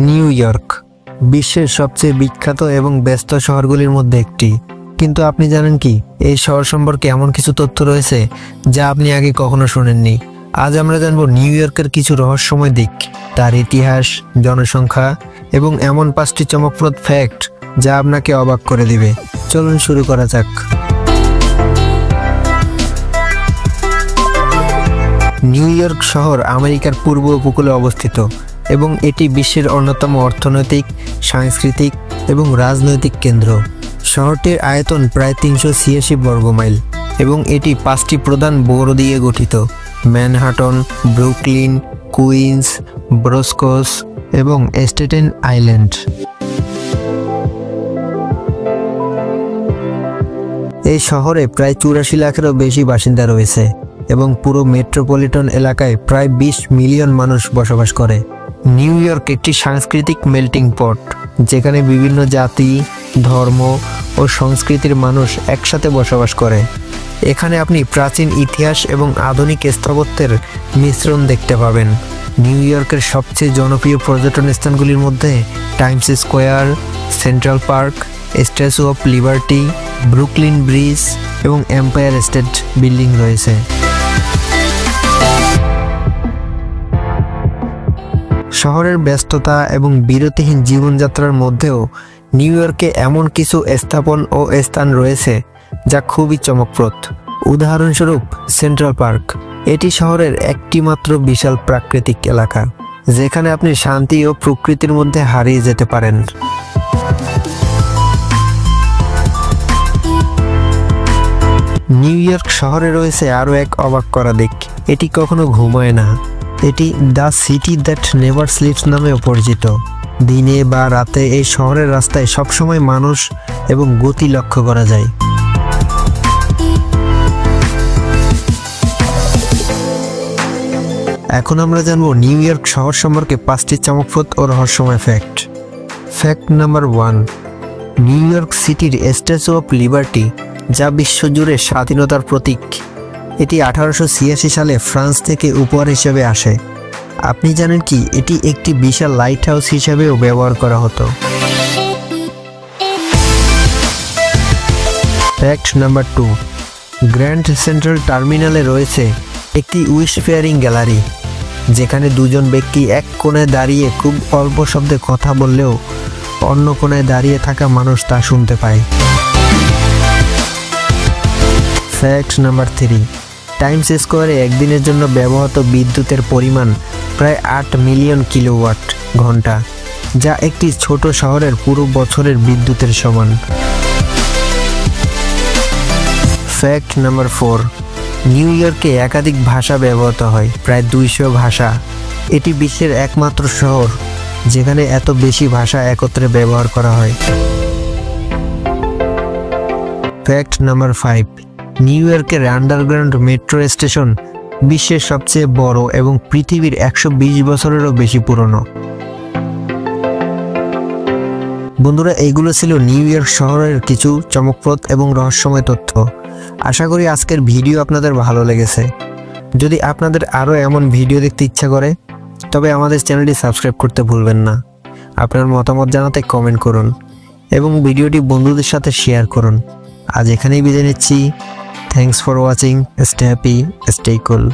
New York বিশ্বের সবচেয়ে বিখ্যাত এবং ব্যস্ত শহরগুলির মধ্যে একটি। কিন্তু আপনি জানেন কি, এই শহর সম্পর্কে এমন কিছু তথ্য রয়েছে যা আপনি আগে কখনো শোনেননি। আজ আমরা জানব নিউ ইয়র্কের কিছু রহস্যময় দিক, তার ইতিহাস, জনসংখ্যা এবং এমন 5টি চমকপ্রদ ফ্যাক্ট যা আপনাকে অবাক করে দিবে। চলুন শুরু করা যাক। নিউ ইয়র্ক শহর আমেরিকার পূর্ব উপকূলে অবস্থিত এবং এটি বিশ্বের অন্যতম অর্থনৈতিক, সাংস্কৃতিক এবং রাজনৈতিক কেন্দ্র। শহরটির আয়তন প্রায় 386 বর্গমাইল এবং এটি 5টি প্রধান বড় দিয়ে গঠিত: ম্যানহাটন, ব্রুকলিন, কুইন্স, ব্রোঙ্কস এবং স্ট্যাটেন আইল্যান্ড। এই শহরে প্রায় 84 লাখেরও বেশি বাসিন্দা রয়েছে এবং পুরো মেট্রোপলিটন এলাকায় প্রায় 20 মিলিয়ন মানুষ বসবাস করে। নিউ ইয়র্ক একটি সাংস্কৃতিক মেল্টিং পট, যেখানে বিভিন্ন জাতি, ধর্ম ও সংস্কৃতির মানুষ একসাথে বসবাস করে। এখানে আপনি প্রাচীন ইতিহাস এবং আধুনিক স্থাপত্যের মিশ্রণ দেখতে পাবেন। নিউ ইয়র্কের সবচেয়ে জনপ্রিয় পর্যটন স্থানগুলির মধ্যে Times square, central park, statue of liberty, Brooklyn bridge এবং এম্পায়ার স্টেট বিল্ডিং রয়েছে। শহরের ব্যস্ততা এবং বিরতিহীন জীবনযাত্রার মধ্যেও নিউ ইয়র্কে এমন কিছু স্থাপন ও স্থান রয়েছে যা খুবই চমকপ্রদ। উদাহরণস্বরূপ সেন্ট্রাল পার্ক। এটি শহরের একটি মাত্র বিশাল প্রাকৃতিক এলাকা, যেখানে আপনি শান্তি ও প্রকৃতির মধ্যে হারিয়ে যেতে পারেন। নিউ ইয়র্ক শহরে রয়েছে আরও এক অবাক করা দিক। এটি কখনো ঘুমায় না। এটি the city that never sleeps নামেও পরিচিত। দিনে বা রাতে এই শহরের রাস্তায় সবসময় মানুষ এবং গতি লক্ষ্য করা যায়। এখন আমরা জানব নিউ ইয়র্ক শহর সম্পর্কে 5টি চমকপ্রদ ও রহস্যময় fact. Fact number 1, new York সিটির স্ট্যাচু অফ লিবার্টি, যা বিশ্বজুড়ে স্বাধীনতার প্রতীক। এটি 1886 সালে ফ্রান্স থেকে উপহার হিসেবে আসে। আপনি জানেন কি, এটি একটি বিশাল লাইট হাউস হিসেবেও ব্যবহার করা হতো। ফ্যাক্ট নাম্বার 2, গ্র্যান্ড সেন্ট্রাল টার্মিনালে রয়েছে একটি উইশ ফেয়ারিং গ্যালারি, যেখানে দুজন ব্যক্তি এক কোণায় দাঁড়িয়ে খুব অল্প শব্দে কথা বললেও অন্য কোণায় দাঁড়িয়ে থাকা মানুষ তা শুনতে পায়। ফ্যাক্ট নাম্বার 3, টাইমস স্কোয়ারে একদিনের জন্য ব্যবহৃত বিদ্যুতের পরিমাণ প্রায় 8 মিলিয়ন কিলোওয়াট ঘন্টা, যা একটি ছোট শহরের পুরো বছরের বিদ্যুতের সমান। ফ্যাক্ট নাম্বার 4, নিউ ইয়র্কে একাধিক ভাষা ব্যবহৃত হয়, প্রায় 200 ভাষা। এটি বিশ্বের একমাত্র শহর যেখানে এত বেশি ভাষা একত্রে ব্যবহার করা হয়। ফ্যাক্ট নাম্বার 5, নিউ ইয়র্কের আন্ডারগ্রাউন্ড মেট্রো স্টেশন বিশ্বের সবচেয়ে বড় এবং পৃথিবীর 120 বছরেরও বেশি পুরনো। বন্ধুরা, এইগুলো ছিল নিউ ইয়র্ক শহরের কিছু চমকপ্রদ এবং রহস্যময় তথ্য। আশা করি আজকের ভিডিও আপনাদের ভালো লেগেছে। যদি আপনাদের আরও এমন ভিডিও দেখতে ইচ্ছা করে, তবে আমাদের চ্যানেলটি সাবস্ক্রাইব করতে ভুলবেন না। আপনার মতামত জানাতে কমেন্ট করুন এবং ভিডিওটি বন্ধুদের সাথে শেয়ার করুন। আজ এখানেই বিদায় নিচ্ছি। Thanks for watching. Stay happy, stay cool.